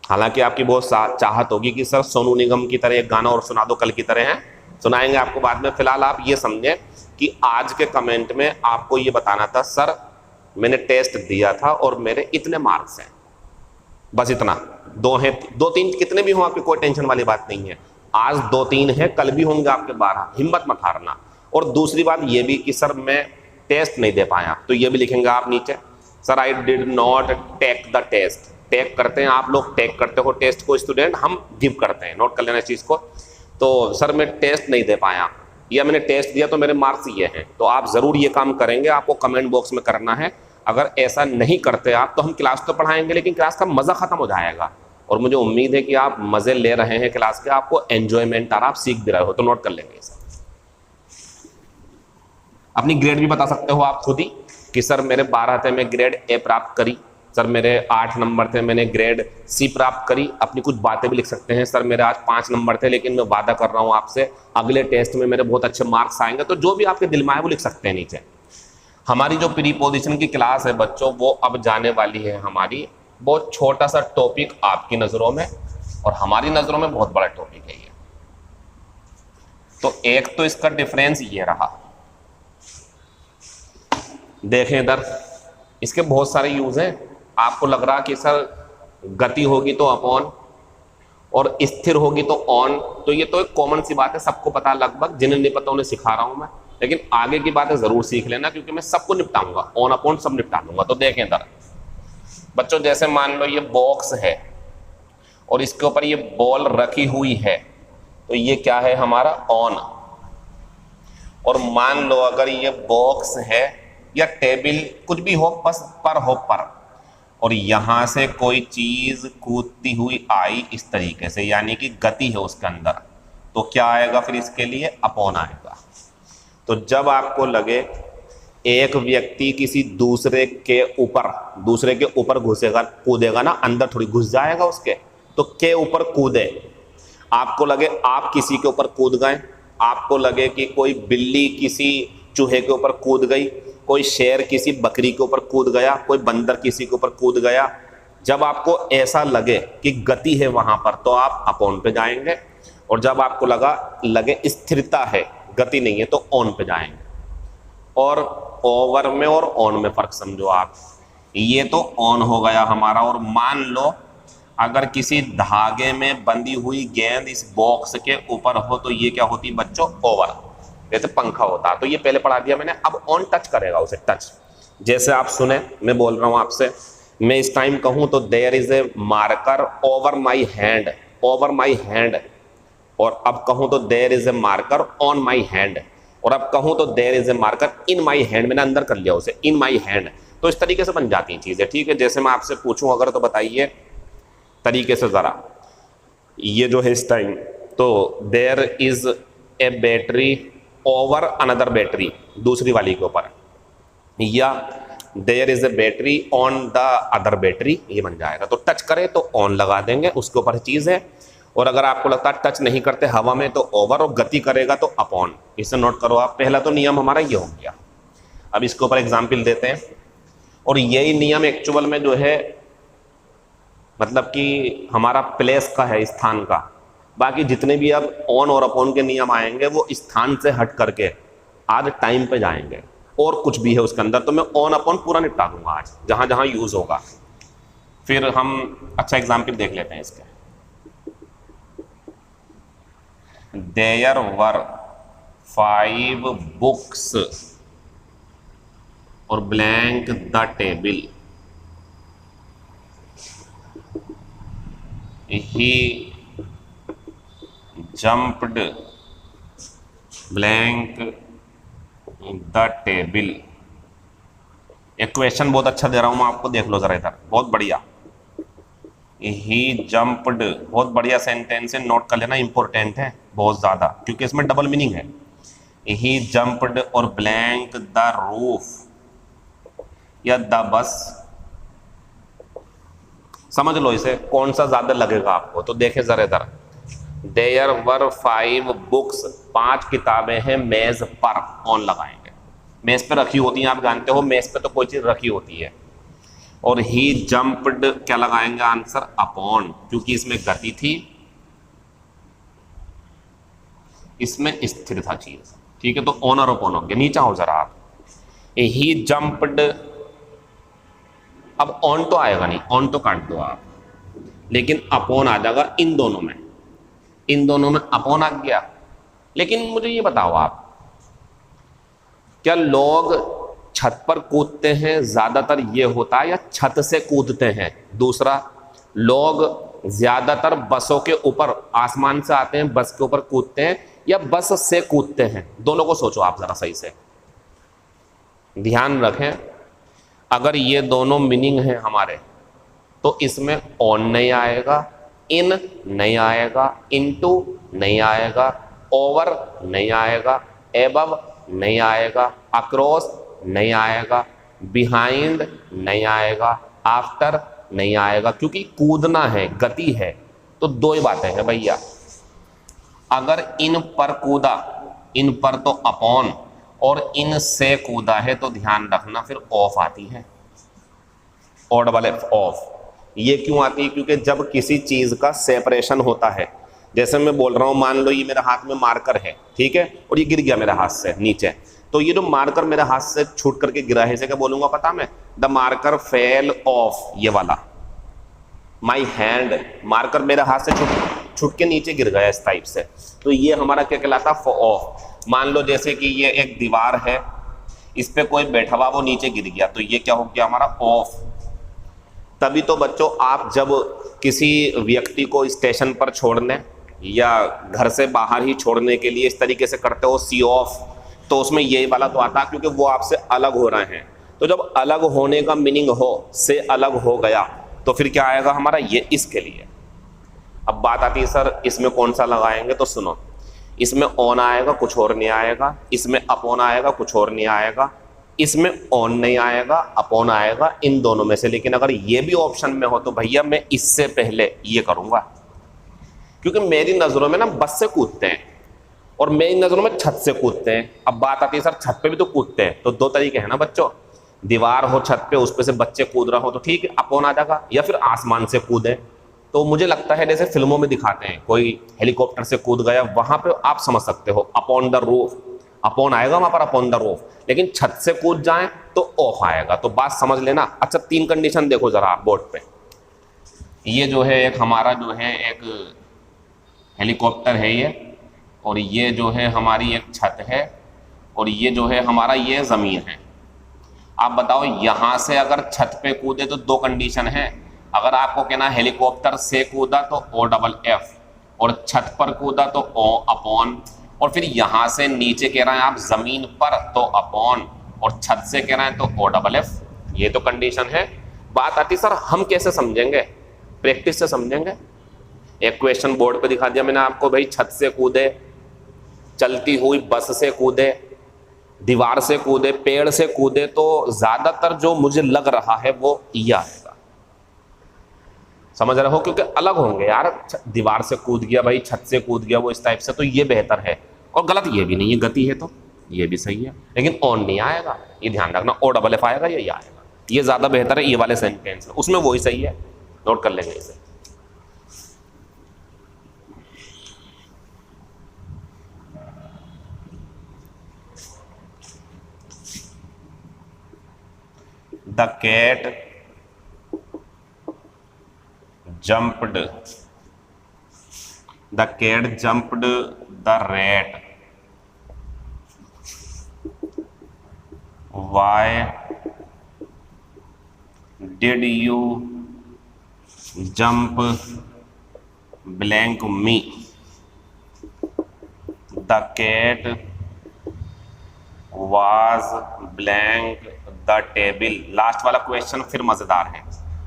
हालांकि आपकी बहुत चाहत होगी कि सर सोनू निगम की तरह एक गाना और सुना दो, कल की तरह है, सुनाएंगे आपको बाद में। फिलहाल आप ये समझें कि आज के कमेंट में आपको ये बताना था सर मैंने टेस्ट दिया था और मेरे इतने मार्क्स हैं, बस इतना। दो हैं, दो तीन कितने भी हों आपकी कोई टेंशन वाली बात नहीं है। आज 2-3 है, कल भी होंगे आपके 12, हिम्मत मत हारना। और दूसरी बात ये भी कि सर मैं टेस्ट नहीं दे पाया, तो ये भी लिखेंगे आप नीचे, sir I did not take the test. Take करते हैं आप लोग, टेक करते हो टेस्ट को स्टूडेंट, हम गिव करते हैं, नोट कर लेना इस चीज़ को। तो सर मैं टेस्ट नहीं दे पाया या मैंने टेस्ट दिया तो मेरे मार्क्स ये हैं, तो आप ज़रूर ये काम करेंगे, आपको कमेंट बॉक्स में करना है। अगर ऐसा नहीं करते आप तो हम क्लास तो पढ़ाएंगे लेकिन क्लास का मज़ा ख़त्म हो जाएगा। और मुझे उम्मीद है कि आप मज़े ले रहे हैं क्लास के, आपको एन्जॉयमेंट आ रहा, आप सीख भी रहे हो, तो नोट कर लेंगे इसे। अपनी ग्रेड भी बता सकते हो आप खुद ही कि सर मेरे 12 थे, मैं ग्रेड ए प्राप्त करी, सर मेरे 8 नंबर थे, मैंने ग्रेड सी प्राप्त करी। अपनी कुछ बातें भी लिख सकते हैं, सर मेरे आज 5 नंबर थे लेकिन मैं वादा कर रहा हूँ आपसे अगले टेस्ट में मेरे बहुत अच्छे मार्क्स आएंगे। तो जो भी आपके दिल में आए वो लिख सकते हैं नीचे। हमारी जो प्रीपोजिशन की क्लास है बच्चों, वो अब जाने वाली है हमारी। बहुत छोटा सा टॉपिक आपकी नज़रों में और हमारी नज़रों में बहुत बड़ा टॉपिक है ये। तो एक तो इसका डिफरेंस ये रहा, देखें इधर, इसके बहुत सारे यूज हैं। आपको लग रहा कि सर गति होगी तो अपॉन और स्थिर होगी तो ऑन, तो ये तो एक कॉमन सी बात है, सबको पता लगभग, जिन्हें नहीं पता उन्हें सिखा रहा हूं मैं। लेकिन आगे की बातें जरूर सीख लेना क्योंकि मैं सबको निपटाऊंगा, ऑन अपॉन सब निपटा दूंगा। तो देखें इधर बच्चों, जैसे मान लो ये बॉक्स है और इसके ऊपर ये बॉल रखी हुई है, तो ये क्या है हमारा ऑन। और मान लो अगर ये बॉक्स है या टेबल कुछ भी हो, बस पर हो पर, और यहां से कोई चीज कूदती हुई आई इस तरीके से, यानी कि गति है उसके अंदर, तो क्या आएगा फिर इसके लिए अपॉन आएगा। तो जब आपको लगे एक व्यक्ति किसी दूसरे के ऊपर घुसेगा, कूदेगा ना, अंदर थोड़ी घुस जाएगा उसके, तो के ऊपर कूदे, आपको लगे आप किसी के ऊपर कूद गए, आपको लगे कि कोई बिल्ली किसी चूहे के ऊपर कूद गई, कोई शेर किसी बकरी के ऊपर कूद गया, कोई बंदर किसी के ऊपर कूद गया, जब आपको ऐसा लगे कि गति है वहां पर तो आप अपॉन पे जाएंगे, और जब आपको लगे स्थिरता है, गति नहीं है, तो ऑन पे जाएंगे। और ओवर में और ऑन में फर्क समझो आप। ये तो ऑन हो गया हमारा। और मान लो अगर किसी धागे में बंधी हुई गेंद इस बॉक्स के ऊपर हो तो ये क्या होती बच्चों, ओवर, जैसे पंखा होता है। तो ये पहले पढ़ा दिया मैंने। अब ऑन टच करेगा उसे, टच, जैसे आप सुने मैं बोल रहा हूं आपसे, मैं इस टाइम कहूं तो there is a marker over my hand, over my hand, और अब कहूं तो there is a marker on my hand, और अब कहूं तो there is a marker in my hand, मैंने अंदर कर लिया उसे, इन माई हैंड। तो इस तरीके से बन जाती हैं चीजें, ठीक है। जैसे मैं आपसे पूछूं अगर, तो बताइए तरीके से जरा, ये जो है इस टाइम, तो there is a battery over another battery, दूसरी वाली के ऊपर, या there is a battery on the other battery, ये बन जाएगा। तो टच करे तो ऑन लगा देंगे, उसके ऊपर चीज है। और अगर आपको लगता है टच नहीं करते हवा में तो ओवर, और गति करेगा तो अपॉन। इसे नोट करो आप, पहला तो नियम हमारा ये हो गया। अब इसके ऊपर एग्जाम्पल देते हैं, और यही नियम एक्चुअल में जो है मतलब कि हमारा प्लेस का है, स्थान का। बाकी जितने भी अब ऑन और अपॉन के नियम आएंगे वो स्थान से हट करके आज टाइम पे जाएंगे, और कुछ भी है उसके अंदर, तो मैं ऑन अपॉन पूरा निपटा दूंगा आज, जहां जहां यूज होगा। फिर हम अच्छा एग्जाम्पल देख लेते हैं इसके। देयर वर 5 बुक्स और blank the table, he jumped blank the table. एक क्वेश्चन बहुत अच्छा दे रहा हूं मैं आपको, देख लो जरा इधर, बहुत बढ़िया। ही जंप्ड, बहुत बढ़िया सेंटेंस है, नोट कर लेना, इंपॉर्टेंट है बहुत ज्यादा, क्योंकि इसमें डबल मीनिंग है। ही जंप्ड और ब्लैंक द रूफ या द बस, समझ लो इसे, कौन सा ज्यादा लगेगा आपको। तो देखे जरा इधर, देयर वर 5 बुक्स, 5 किताबें हैं मेज पर, ऑन लगाएंगे। मेज पे रखी होती हैं, आप जानते हो मेज पे तो कोई चीज रखी होती है। और ही जंप्ड क्या लगाएंगे आंसर, अपॉन, क्योंकि इसमें गति थी, इसमें स्थिर था चीज, ठीक है। तो ऑन और अपॉन हो गया। नीचे आओ जरा आप, ही जंप्ड, अब ऑन तो आएगा नहीं, ऑन तो काट दो आप, लेकिन अपॉन आ जाएगा इन दोनों में, इन दोनों में अपॉन आ गया। लेकिन मुझे ये बताओ आप, क्या लोग छत पर कूदते हैं ज्यादातर ये होता है, या छत से कूदते हैं? दूसरा, लोग ज्यादातर बसों के ऊपर, आसमान से आते हैं बस के ऊपर कूदते हैं, या बस से कूदते हैं? दोनों को सोचो आप जरा सही से, ध्यान रखें। अगर ये दोनों मीनिंग है हमारे, तो इसमें ऑन नहीं आएगा, इन नहीं आएगा, इनटू नहीं आएगा, ओवर नहीं आएगा, एबव नहीं आएगा, अक्रॉस नहीं आएगा, बिहाइंड नहीं आएगा, आफ्टर नहीं आएगा, क्योंकि कूदना है, गति है। तो दो ही बातें हैं भैया, अगर इन पर कूदा, इन पर तो अपॉन, और इन से कूदा है तो ध्यान रखना फिर ऑफ आती है, ऑड एफ, ऑफ। ये क्यों आती है? क्योंकि जब किसी चीज का सेपरेशन होता है, जैसे मैं बोल रहा हूं, मान लो ये मेरे हाथ में मार्कर है, ठीक है, और ये गिर गया मेरे हाथ से नीचे, तो ये जो मार्कर मेरे हाथ से छूट करके गिरा है, इसे क्या बोलूंगा पता मैं? द मार्कर फेल ऑफ, ये वाला माई हैंड, मार्कर मेरे हाथ से छूट के नीचे गिर गया इस टाइप से, तो ये हमारा क्या कहलाता है? ऑफ। मान लो जैसे कि ये एक दीवार है, इस पे कोई बैठा हुआ, वो नीचे गिर गया, तो ये क्या हो गया हमारा? ऑफ। तभी तो बच्चों, आप जब किसी व्यक्ति को स्टेशन पर छोड़ने या घर से बाहर ही छोड़ने के लिए इस तरीके से करते हो, सी ऑफ, तो उसमें यही वाला तो आता है, क्योंकि वो आपसे अलग हो रहे हैं। तो जब अलग होने का मीनिंग हो, से अलग हो गया, तो फिर क्या आएगा हमारा? ये इसके लिए। अब बात आती है सर इसमें कौन सा लगाएंगे, तो सुनो, इसमें ऑन आएगा, कुछ और नहीं आएगा, इसमें अपॉन आएगा, कुछ और नहीं आएगा, इसमें ऑन नहीं आएगा, अपॉन आएगा, इन दोनों में से। लेकिन अगर ये भी ऑप्शन में हो तो भैया मैं इससे पहले ये करूंगा, क्योंकि मेरी नजरों में ना बस से कूदते हैं और मेरी नजरों में छत से कूदते हैं। अब बात आती है सर छत पे भी तो कूदते हैं, तो दो तरीके हैं ना बच्चों, दीवार हो छत पे, उस पे से बच्चे कूद रहा हो तो ठीक है, अपॉन आ जाएगा, या फिर आसमान से कूदे। तो मुझे लगता है जैसे फिल्मों में दिखाते हैं, कोई हेलीकॉप्टर से कूद गया, वहां पे आप समझ सकते हो अपॉन द रूफ, अपॉन आएगा वहां पर, अपॉन द रूफ। लेकिन छत से कूद जाए तो ऑफ आएगा, तो बात समझ लेना। अच्छा, तीन कंडीशन देखो जरा आप बोर्ड पे। ये जो है एक हमारा जो है एक हेलीकॉप्टर है ये, और ये जो है हमारी एक छत है, और ये जो है हमारा ये जमीन है। आप बताओ, यहां से अगर छत पे कूदे तो दो कंडीशन है। अगर आपको कहना हेलीकॉप्टर से कूदा तो ओ डबल एफ, और छत पर कूदा तो ओ अपॉन, और फिर यहां से नीचे कह रहे हैं आप जमीन पर तो अपॉन, और छत से कह रहे हैं तो ओ डबल एफ। ये तो कंडीशन है। बात आती सर हम कैसे समझेंगे? प्रैक्टिस से समझेंगे। एक क्वेश्चन बोर्ड पे दिखा दिया मैंने आपको, भाई छत से कूदे, चलती हुई बस से कूदे, दीवार से कूदे, पेड़ से कूदे, तो ज्यादातर जो मुझे लग रहा है वो ये आएगा। समझ रहे हो? क्योंकि अलग होंगे यार, दीवार से कूद गया भाई, छत से कूद गया, वो इस टाइप से, तो ये बेहतर है। और गलत ये भी नहीं है, गति है तो ये भी सही है, लेकिन ऑन नहीं आएगा, ये ध्यान रखना। ओ डबल एफ आएगा, ये आएगा, ये ज्यादा बेहतर है ये वाले सेंटेंस में, उसमें वही सही है, नोट कर लेंगे इसे। The cat jumped. The cat jumped the rat. Why did you jump blank me? The cat was blank the table. Last वाला क्वेश्चन फिर मजेदार है,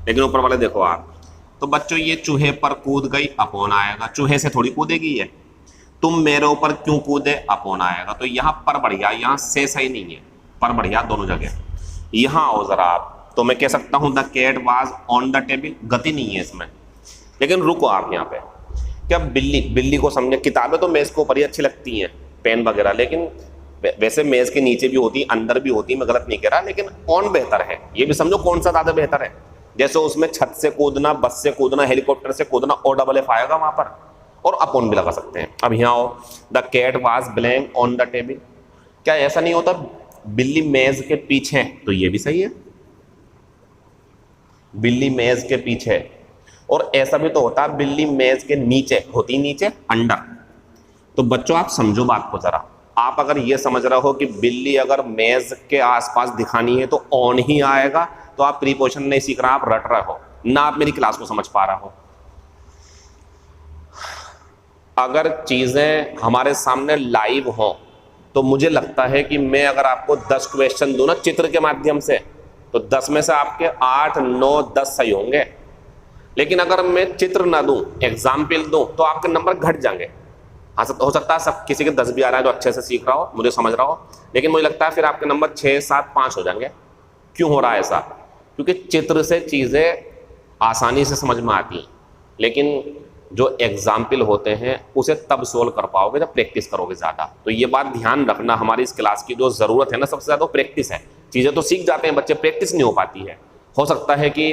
लेकिन ऊपर वाले देखो आप। तो बच्चों ये चूहे पर कूद गई, अपॉन आएगा, चूहे से थोड़ी कूदेगी ये। तुम मेरे ऊपर क्यों कूदे, अपॉन आएगा। तो यहाँ पर बढ़िया, यहाँ से सही नहीं है, पर बढ़िया दोनों जगह। यहाँ आओ जरा आप, तो मैं कह सकता हूँ the cat was on the table, गति नहीं है इसमें। लेकिन रुको आप यहाँ पे, क्या बिल्ली, बिल्ली को समझे, किताबें तो मेज के ऊपर ही अच्छी लगती हैं, पेन वगैरह, लेकिन वैसे मेज के नीचे भी होती, अंदर भी होती, मैं गलत नहीं कह रहा, लेकिन ऑन बेहतर है। ये भी समझो कौन सा ज्यादा बेहतर है। जैसे उसमें छत से कूदना, बस से कूदना, हेलीकॉप्टर से कूदना, ओ डबल एफ आएगा वहां पर, और अपॉन भी लगा सकते हैं। अब यहाँ आओ, the cat was blank on the table. क्या ऐसा नहीं होता बिल्ली मेज के पीछे? तो ये भी सही है, बिल्ली मेज के पीछे। और ऐसा भी तो होता है बिल्ली मेज के नीचे, होती नीचे, अंडर। तो बच्चों आप समझो बात को जरा, आप अगर ये समझ रहे हो कि बिल्ली अगर मेज के आसपास दिखानी है तो ऑन ही आएगा, तो आप प्रीपोजिशन नहीं सीख रहे, आप रट रहे हो ना, आप मेरी क्लास को समझ पा रहे हो। अगर चीजें हमारे सामने लाइव हो तो मुझे लगता है कि मैं अगर आपको 10 क्वेश्चन दूं ना चित्र के माध्यम से, तो 10 में से आपके 8, 9, 10 सही होंगे। लेकिन अगर मैं चित्र ना दूं, एग्जाम्पल दूं, तो आपके नंबर घट जाएंगे। हाँ, हो सकता है सब किसी के 10 भी आ रहा है जो अच्छे से सीख रहा हो, मुझे समझ रहा हो, लेकिन मुझे लगता है फिर आपके नंबर 6, 7, 5 हो जाएंगे। क्यों हो रहा है ऐसा? क्योंकि चित्र से चीज़ें आसानी से समझ में आती हैं, लेकिन जो एग्जाम्पल होते हैं उसे तब सोल्व कर पाओगे जब प्रैक्टिस करोगे ज़्यादा। तो ये बात ध्यान रखना, हमारी इस क्लास की जो ज़रूरत है ना सबसे ज़्यादा प्रैक्टिस है। चीज़ें तो सीख जाते हैं बच्चे, प्रैक्टिस नहीं हो पाती है। हो सकता है कि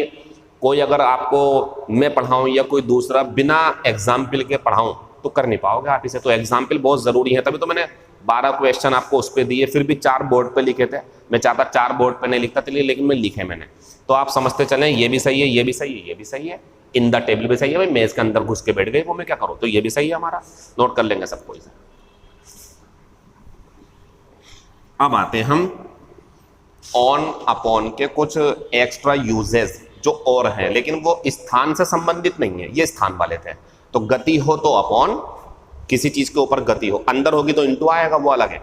कोई अगर आपको मैं पढ़ाऊँ या कोई दूसरा बिना एग्जाम्पल के पढ़ाऊँ तो कर नहीं पाओगे आप इसे। तो एग्जाम्पल बहुत ज़रूरी है, तभी तो मैंने 12 क्वेश्चन आपको उस पर दिए, फिर भी 4 बोर्ड पे लिखे थे। मैं चाहता 4 बोर्ड पे नहीं लिखता चलिए, लेकिन मैं लिखे मैंने। तो आप समझते चलें ये भी सही है, ये भी सही है, ये भी सही है, इन द टेबल भी सही है। भाई मेज के अंदर घुस के बैठ गए, वो मैं क्या करूँ, तो ये भी सही है हमारा, नोट कर लेंगे सबको इसे। अब आते हैं हम ऑन अपॉन के कुछ एक्स्ट्रा यूजेस जो और हैं, लेकिन वो स्थान से संबंधित नहीं है, ये स्थान वाले थे। तो गति हो तो अपॉन, किसी चीज के ऊपर गति हो, अंदर होगी तो इंटू आएगा, वो अलग है।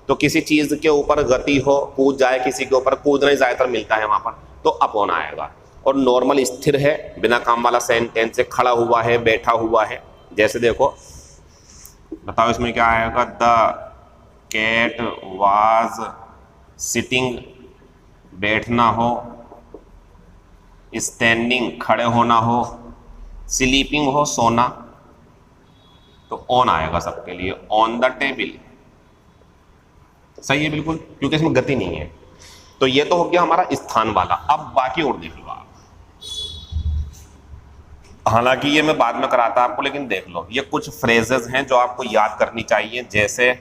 तो किसी चीज के ऊपर गति हो, कूद जाए किसी के ऊपर, कूदना ही ज्यादातर मिलता है वहां पर, तो अपॉन आएगा। और नॉर्मल स्थिर है, बिना काम वाला सेंटेंस से, खड़ा हुआ है, बैठा हुआ है। जैसे देखो, बताओ इसमें क्या आएगा, द कैट वाज सिटिंग, बैठना हो, स्टैंडिंग, खड़े होना हो, स्लीपिंग हो, सोना, तो ऑन आएगा सबके लिए, ऑन द टेबल। सही है बिल्कुल, क्योंकि इसमें गति नहीं है। तो ये तो हो गया हमारा स्थान वाला। अब बाकी और देख लो आप, हालांकि ये मैं बाद में कराता आपको, लेकिन देख लो, ये कुछ फ्रेजेस हैं जो आपको याद करनी चाहिए। जैसे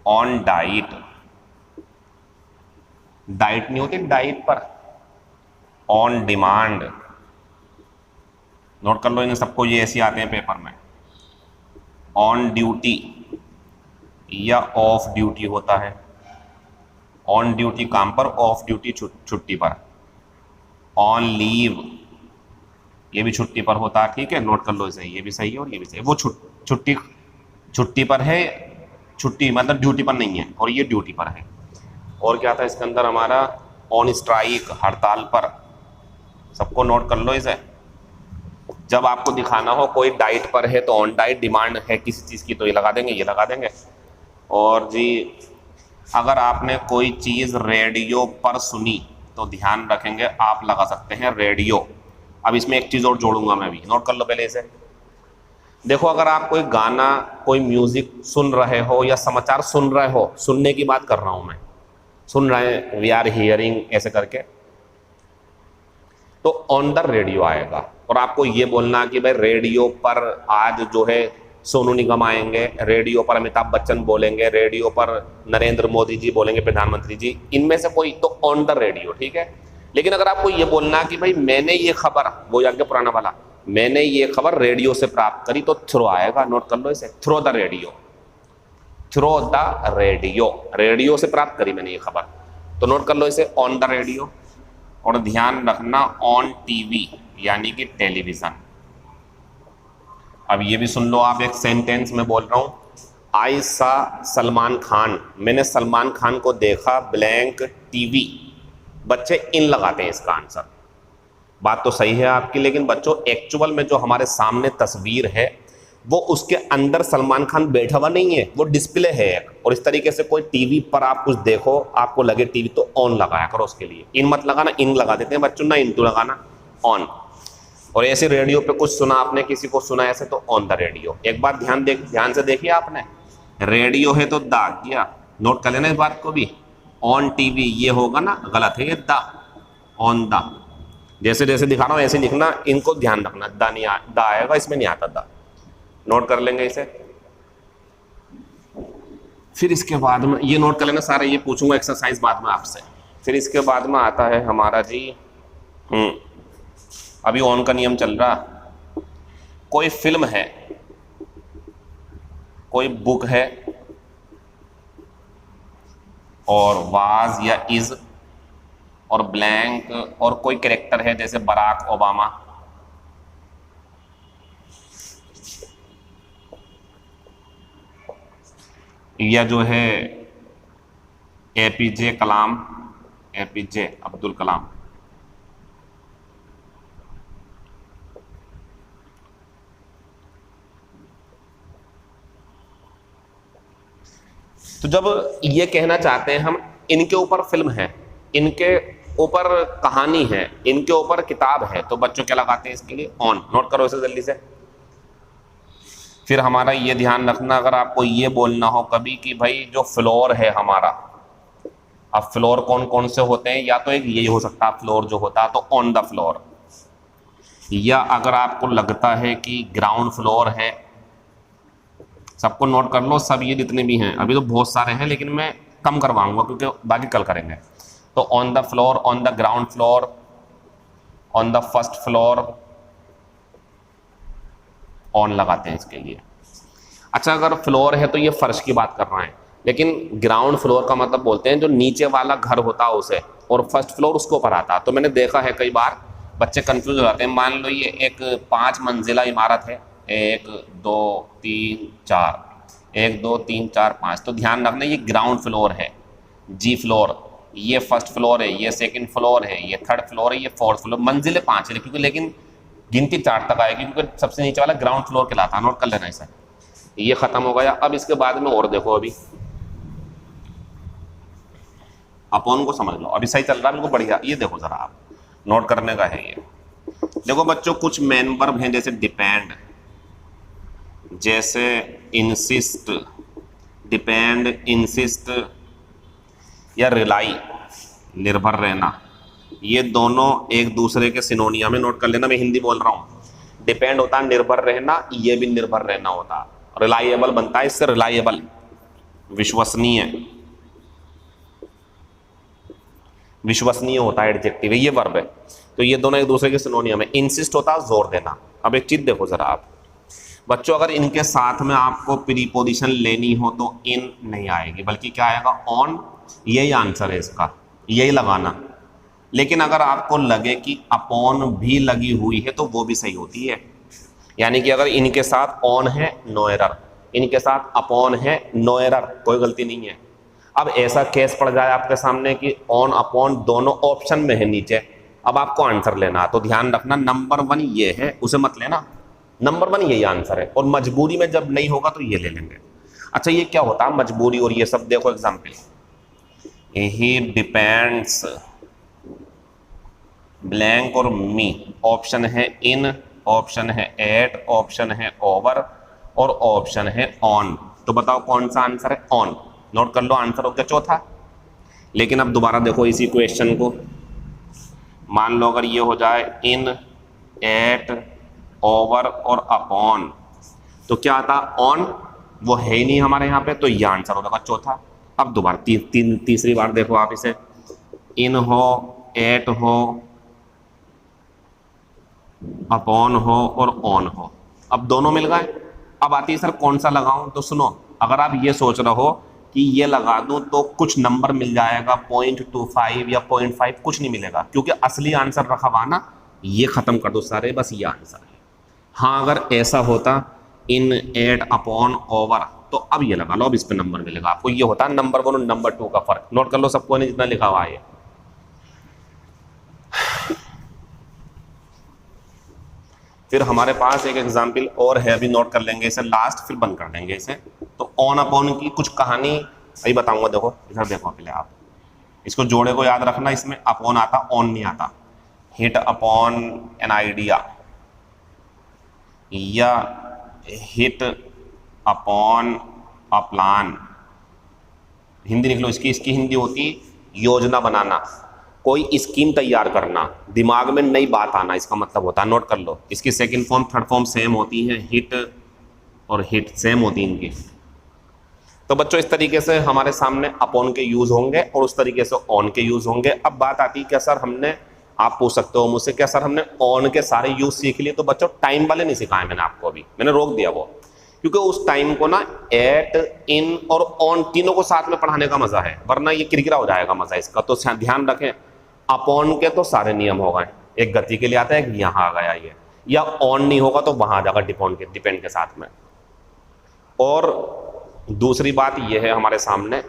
ऑन डाइट, डाइट नहीं होती डाइट पर, ऑन डिमांड, नोट कर लो इन सबको, ये ऐसे आते हैं पेपर में। ऑन ड्यूटी या ऑफ ड्यूटी होता है, ऑन ड्यूटी काम पर, ऑफ ड्यूटी छुट्टी पर। ऑन लीव, ये भी छुट्टी पर होता है, ठीक है, नोट कर लो इसे, ये भी सही है और ये भी सही है। वो छुट्टी पर है, छुट्टी मतलब ड्यूटी पर नहीं है, और ये ड्यूटी पर है। और क्या था इसके अंदर हमारा, ऑन स्ट्राइक, हड़ताल पर। सबको नोट कर लो इसे। जब आपको दिखाना हो कोई डाइट पर है तो ऑन डाइट, डिमांड है किसी चीज़ की तो ये लगा देंगे, ये लगा देंगे। और जी अगर आपने कोई चीज़ रेडियो पर सुनी तो ध्यान रखेंगे, आप लगा सकते हैं रेडियो। अब इसमें एक चीज़ और जोड़ूंगा मैं भी, नोट कर लो पहले इसे। देखो, अगर आप कोई गाना, कोई म्यूजिक सुन रहे हो या समाचार सुन रहे हो, सुनने की बात कर रहा हूं मैं, सुन रहे हैं, वी आर हियरिंग ऐसे करके, तो ऑन द रेडियो आएगा। और आपको ये बोलना कि भाई रेडियो पर आज जो है सोनू निगम आएंगे, रेडियो पर अमिताभ बच्चन बोलेंगे, रेडियो पर नरेंद्र मोदी जी बोलेंगे, प्रधानमंत्री जी, इनमें से कोई, तो ऑन द रेडियो, ठीक है। लेकिन अगर आपको ये बोलना कि भाई मैंने ये खबर, वो जाके पुराना वाला, मैंने ये खबर रेडियो से प्राप्त करी, तो थ्रो आएगा, नोट कर लो इसे, through the radio, through the radio, radio से प्राप्त करी मैंने ये खबर, तो नोट कर लो इसे, ऑन द रेडियो। और ध्यान रखना ऑन टीवी यानी कि टेलीविजन। अब ये भी सुन लो आप, एक सेंटेंस में बोल रहा हूं, आई सा सलमान खान, मैंने सलमान खान को देखा ब्लैंक टीवी। बच्चे इन लगाते हैं इसका आंसर। बात तो सही है आपकी, लेकिन बच्चों एक्चुअल में जो हमारे सामने तस्वीर है वो उसके अंदर सलमान खान बैठा हुआ नहीं है, वो डिस्प्ले है एक। और इस तरीके से कोई टीवी पर आप कुछ देखो, आपको लगे टीवी, तो ऑन लगाया करो उसके लिए, इन मत लगाना, इन लगा देते हैं बच्चों, ना इंटू लगाना, ऑन। और ऐसे रेडियो पे कुछ सुना आपने, किसी को सुना ऐसे, तो ऑन द रेडियो। एक बात ध्यान से देखिए आपने, रेडियो है तो दाग गया, नोट कर लेना इस बात को भी। ऑन टीवी ये होगा ना, गलत है ये, द, ऑन द। जैसे जैसे दिखा रहा हूँ ऐसे लिखना, इनको ध्यान रखना, द नहीं द आएगा, इसमें नहीं आता द। नोट कर लेंगे इसे। फिर इसके बाद में ये नोट कर लेना सारे, ये पूछूंगा एक्सरसाइज बाद में आपसे। फिर इसके बाद में आता है हमारा जी, अभी ऑन का नियम चल रहा। कोई फिल्म है, कोई बुक है, और वाज या इज और ब्लैंक, और कोई कैरेक्टर है जैसे बराक ओबामा, या जो है एपीजे कलाम, एपीजे अब्दुल कलाम। तो जब ये कहना चाहते हैं हम, इनके ऊपर फिल्म है, इनके ऊपर कहानी है, इनके ऊपर किताब है, तो बच्चों क्या लगाते हैं इसके लिए, ऑन। नोट करो इसे जल्दी से। फिर हमारा ये ध्यान रखना, अगर आपको ये बोलना हो कभी कि भाई जो फ्लोर है हमारा, अब फ्लोर कौन कौन से होते हैं, या तो एक यही हो सकता है फ्लोर जो होता है तो ऑन द फ्लोर, या अगर आपको लगता है कि ग्राउंड फ्लोर है, सबको नोट कर लो, सब ये जितने भी हैं, अभी तो बहुत सारे हैं लेकिन मैं कम करवाऊंगा क्योंकि बाकी कल करेंगे। तो on the floor, on the ground floor, on the first floor, on लगाते हैं इसके लिए। अच्छा, अगर फ्लोर है तो ये फर्श की बात कर रहे हैं, लेकिन ग्राउंड फ्लोर का मतलब बोलते हैं जो नीचे वाला घर होता है उसे, और फर्स्ट फ्लोर उसके ऊपर आता है। तो मैंने देखा है कई बार बच्चे कंफ्यूज हो जाते हैं। मान लो ये एक 5 मंजिला इमारत है, 1 2 3 4, 1 2 3 4 5, तो ध्यान रखना ये ग्राउंड फ्लोर है, जी फ्लोर, ये फर्स्ट फ्लोर है, ये सेकंड फ्लोर है, ये थर्ड फ्लोर है, ये फोर्थ फ्लोर। मंजिलें 5 है क्योंकि, लेकिन गिनती 4 तक आएगी क्योंकि सबसे नीचे वाला ग्राउंड फ्लोर कहलाता है। नोट कर लेना इसे। ये खत्म हो गया। अब इसके बाद में और देखो, अभी अपॉन को समझ लो, अभी सही चल रहा है बिल्कुल बढ़िया। ये देखो जरा, आप नोट करने का है ये। देखो बच्चों, कुछ मेन वर्ब हैं जैसे डिपेंड, जैसे इंसिस्ट, डिपेंड, इंसिस्ट, या रिलाई, निर्भर रहना, ये दोनों एक दूसरे के सिनोनियम में। नोट कर लेना, मैं हिंदी बोल रहा हूं। डिपेंड होता है निर्भर रहना, ये भी निर्भर रहना होता। रिलायबल बनता है इससे, रिलायबल, विश्वसनीय, विश्वसनीय होता है एडजेक्टिव, ये वर्ब है। तो ये दोनों एक दूसरे के सिनोनियम है। इंसिस्ट होता है जोर देना। अब एक चीज देखो जरा आप बच्चों, अगर इनके साथ में आपको प्रीपोजिशन लेनी हो तो इन नहीं आएगी, बल्कि क्या आएगा, ऑन। यही आंसर है इसका, यही लगाना। लेकिन अगर आपको लगे कि अपॉन भी लगी हुई है तो वो भी सही होती है। यानी कि अगर इनके साथ ऑन है, नो एरर, इनके साथ अपॉन है, नो एरर, कोई गलती नहीं है। अब ऐसा केस पड़ जाए आपके सामने कि ऑन अपॉन दोनों ऑप्शन में है नीचे, अब आपको आंसर लेना, तो ध्यान रखना नंबर 1 ये है, उसे मत लेना, नंबर 1 यही आंसर है। और मजबूरी में जब नहीं होगा तो ये ले लेंगे। अच्छा, ये क्या होता है मजबूरी और ये सब, देखो एग्जाम्पल, ही डिपेंड्स, ब्लैंक और मी, ऑप्शन है इन, ऑप्शन है एट, ऑप्शन है ओवर, और ऑप्शन है ऑन। तो बताओ कौन सा आंसर है, ऑन। नोट कर लो, आंसर हो गया चौथा। लेकिन अब दोबारा देखो इसी क्वेश्चन को, मान लो अगर ये हो जाए इन, एट, ओवर और अपॉन, तो क्या आता, ऑन, वो है ही नहीं हमारे यहाँ पे, तो ये आंसर हो जाएगा चौथा। अब दोबारा तीसरी बार देखो आप इसे, इन हो, एट हो, अपॉन हो और ऑन हो, अब दोनों मिल गए। अब आती है सर कौन सा लगाऊं, तो सुनो, अगर आप ये सोच रहे हो कि ये लगा दूं तो कुछ नंबर मिल जाएगा 0.25 या 0.5, कुछ नहीं मिलेगा क्योंकि असली आंसर रखा हुआ ना, ये खत्म कर दो सारे, बस ये आंसर है। हाँ, अगर ऐसा होता इन, एट, अपॉन, ओवर, तो अब ये लगा लो, अब इस पे नंबर मिलेगा आपको। ये होता है नंबर 1 और नंबर 2 का फर्क। नोट कर लो सबको ने जितना लिखा हुआ है। फिर हमारे पास एक एग्जाम्पल और है, अभी नोट कर लेंगे इसे लास्ट, फिर बंद कर देंगे इसे। तो ऑन अपॉन की कुछ कहानी अभी बताऊंगा। देखो इधर देखो, पहले आप इसको जोड़े को याद रखना, इसमें अपॉन आता, ऑन नहीं आता। हिट अपॉन एन आइडिया, या hit upon a plan, Hindi लिख लो इसकी, इसकी हिंदी होती योजना बनाना, कोई स्कीम तैयार करना, दिमाग में नई बात आना, इसका मतलब होता है, नोट कर लो। इसकी second form third form same होती है, हिट और हिट सेम होती है इनकी। तो बच्चों इस तरीके से हमारे सामने अपॉन के यूज होंगे और उस तरीके से ऑन के यूज होंगे। अब बात आती है क्या सर हमने, आप पूछ सकते हो मुझसे क्या सर हमने ऑन के सारे यूज सीख लिए, तो बच्चों टाइम वाले नहीं सिखाए मैंने आपको, अभी मैंने रोक दिया वो, क्योंकि उस टाइम को ना एट, इन और ऑन तीनों को साथ में पढ़ाने का मजा है, वरना ये किरकिरा हो जाएगा मजा इसका। तो ध्यान रखें, अपॉन के तो सारे नियम हो गए, एक गति के लिए आता है, एक यहाँ आ गया ये, या ऑन नहीं होगा तो वहां आ जाएगा डिपेंड के साथ में। और दूसरी बात यह है हमारे सामने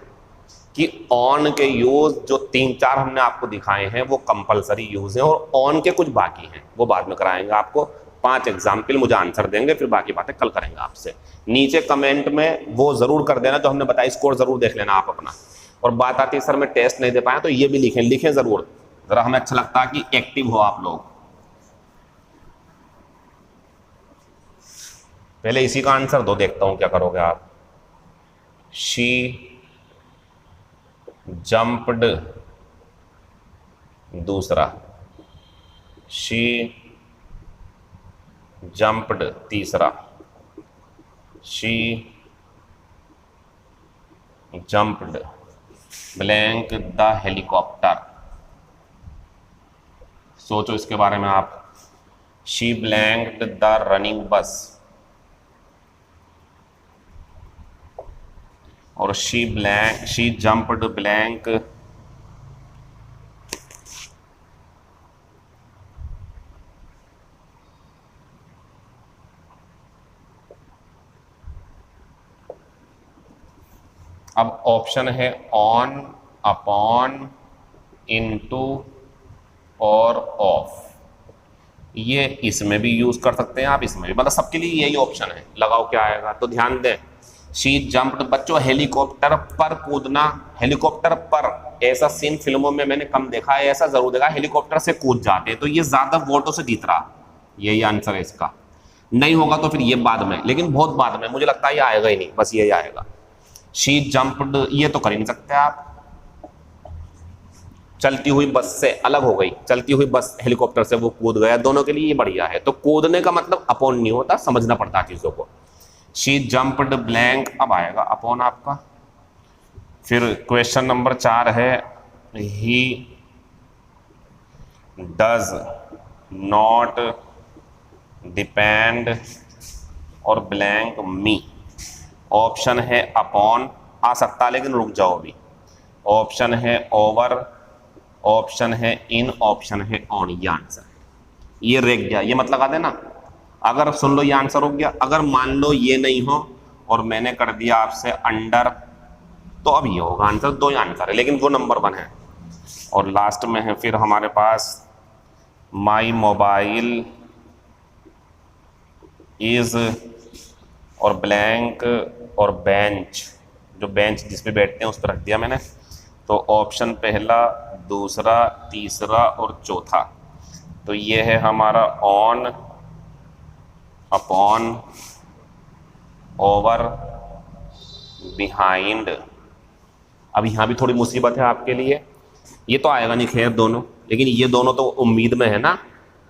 कि ऑन के यूज जो 3-4 हमने आपको दिखाए हैं वो कंपलसरी यूज हैं, और ऑन के कुछ बाकी हैं वो बाद में कराएंगे आपको। 5 एग्जाम्पल मुझे आंसर देंगे, फिर बाकी बातें कल करेंगे आपसे। नीचे कमेंट में वो जरूर कर देना जो हमने बताया, स्कोर जरूर देख लेना आप अपना। और बात आती है सर मैं टेस्ट नहीं दे पाया, तो ये भी लिखें जरूर, जरा हमें अच्छा लगता है कि एक्टिव हो आप लोग। पहले इसी का आंसर दो, देखता हूं क्या करोगे आप। शी जंप्ड, दूसरा शी जंप्ड, तीसरा she jumped blank the helicopter. सोचो इसके बारे में आप। शी ब्लैंक्ड द रनिंग बस, और शी जंप्ड ब्लैंक अब ऑप्शन है ऑन, अपॉन, इनटू और ऑफ। ये इसमें भी यूज कर सकते हैं आप, इसमें भी, मतलब सबके लिए यही ऑप्शन है। लगाओ क्या आएगा, तो ध्यान दें। शी जंप्ड, बच्चों हेलीकॉप्टर पर कूदना, हेलीकॉप्टर पर, ऐसा सीन फिल्मों में मैंने कम देखा है, ऐसा जरूर देखा हेलीकॉप्टर से कूद जाते हैं, तो ये ज्यादा वोटों से जीत रहा, यही आंसर है इसका। नहीं होगा तो फिर ये बाद में, लेकिन बहुत बाद में, मुझे लगता है ये आएगा ही नहीं, बस यही आएगा। शी जंप्ड, ये तो कर ही नहीं सकते आप, चलती हुई बस से अलग हो गई, चलती हुई बस हेलीकॉप्टर से वो कूद गया, दोनों के लिए ये बढ़िया है। तो कूदने का मतलब अपॉन नहीं होता, समझना पड़ता है चीजों को। शी जंप्ड ब्लैंक, अब आएगा अपॉन आपका। फिर क्वेश्चन नंबर 4 है, ही डज नॉट डिपेंड और ब्लैंक मी। ऑप्शन है अपॉन, आ सकता है लेकिन रुक जाओ अभी। ऑप्शन है ओवर, ऑप्शन है इन, ऑप्शन है ऑन। ये आंसर, ये रेख गया, ये मत लगा देना। अगर सुन लो ये आंसर हो गया, अगर मान लो ये नहीं हो और मैंने कर दिया आपसे अंडर, तो अब ये होगा आंसर। 2 ही आंसर है, लेकिन वो नंबर 1 है। और लास्ट में है फिर हमारे पास माई मोबाइल इज और ब्लैंक और बेंच, जो बेंच जिस पे बैठते हैं उस पर रख दिया मैंने। तो ऑप्शन पहला, दूसरा, तीसरा और चौथा, तो ये है हमारा ऑन, अपॉन, ओवर, बिहाइंड। अब यहाँ भी थोड़ी मुसीबत है आपके लिए, ये तो आएगा नहीं खैर दोनों, लेकिन ये दोनों तो उम्मीद में है ना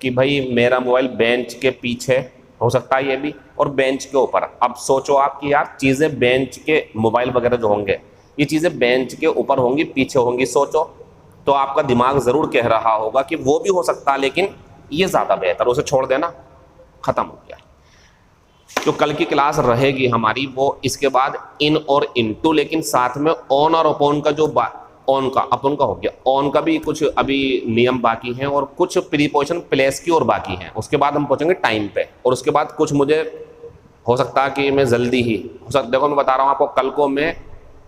कि भाई मेरा मोबाइल बेंच के पीछे हो सकता है, ये भी, और बेंच के ऊपर। अब सोचो आप कि यार चीज़ें बेंच के, मोबाइल वगैरह जो होंगे ये चीज़ें बेंच के ऊपर होंगी, पीछे होंगी, सोचो तो आपका दिमाग ज़रूर कह रहा होगा कि वो भी हो सकता है, लेकिन ये ज़्यादा बेहतर, उसे छोड़ देना, ख़त्म हो गया। जो कल की क्लास रहेगी हमारी वो इसके बाद इन और इनटू, लेकिन साथ में ऑन और अपॉन का जो ऑन का, अपॉन का हो गया, ऑन का भी कुछ अभी नियम बाकी हैं और कुछ प्रीपोजिशन प्लेस की और बाकी हैं। उसके बाद हम पहुंचेंगे टाइम पे, और उसके बाद कुछ मुझे हो सकता है कि मैं जल्दी ही हो सकता, देखो मैं बता रहा हूँ आपको, कल को मैं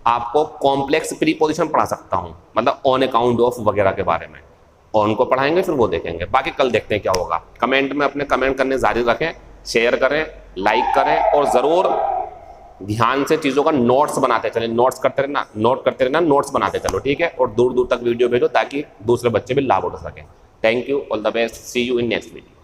आपको कॉम्प्लेक्स प्रीपोजिशन पढ़ा सकता हूँ, मतलब ऑन अकाउंट ऑफ वगैरह के बारे में। ऑन को पढ़ाएंगे फिर वो देखेंगे, बाकी कल देखते हैं क्या होगा। कमेंट में अपने कमेंट करने जारी रखें, शेयर करें, लाइक करें, और ज़रूर ध्यान से चीज़ों का नोट्स बनाते चलें, नोट करते रहना, नोट्स बनाते चलो, ठीक है। और दूर दूर तक वीडियो भेजो ताकि दूसरे बच्चे भी लाभ उठा सकें। Thank you, all the best, see you in next video.